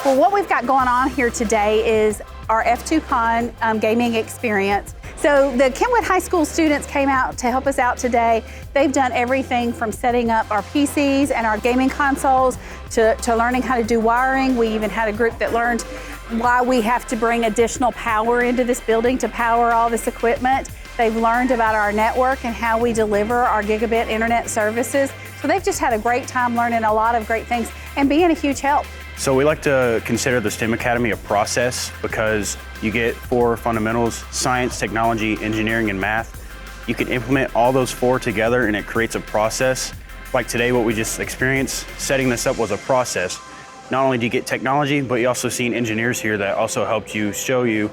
Well, what we've got going on here today is our F2CON gaming experience. So the Kenwood High School students came out to help us out today. They've done everything from setting up our PCs and our gaming consoles to learning how to do wiring. We even had a group that learned why we have to bring additional power into this building to power all this equipment. They've learned about our network and how we deliver our gigabit internet services. So they've just had a great time learning a lot of great things and being a huge help. So we like to consider the STEM Academy a process because you get 4 fundamentals: science, technology, engineering, and math. You can implement all those 4 together and it creates a process. Like today, what we just experienced, setting this up was a process. Not only do you get technology, but you also seen engineers here that also helped you show you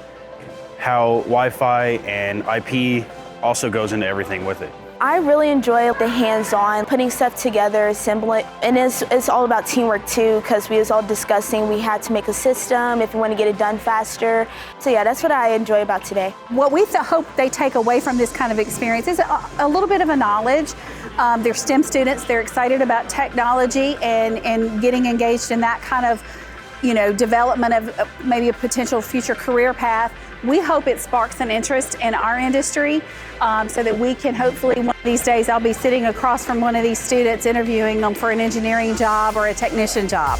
how Wi-Fi and IP also goes into everything with it. I really enjoy the hands-on, putting stuff together, assembling, and it's all about teamwork too, because we was all discussing we had to make a system if we want to get it done faster. So yeah, that's what I enjoy about today. What we hope they take away from this kind of experience is a little bit of a knowledge. They're STEM students, they're excited about technology and getting engaged in that kind of, development of maybe a potential future career path. We hope it sparks an interest in our industry so that we can hopefully, one of these days, I'll be sitting across from one of these students interviewing them for an engineering job or a technician job.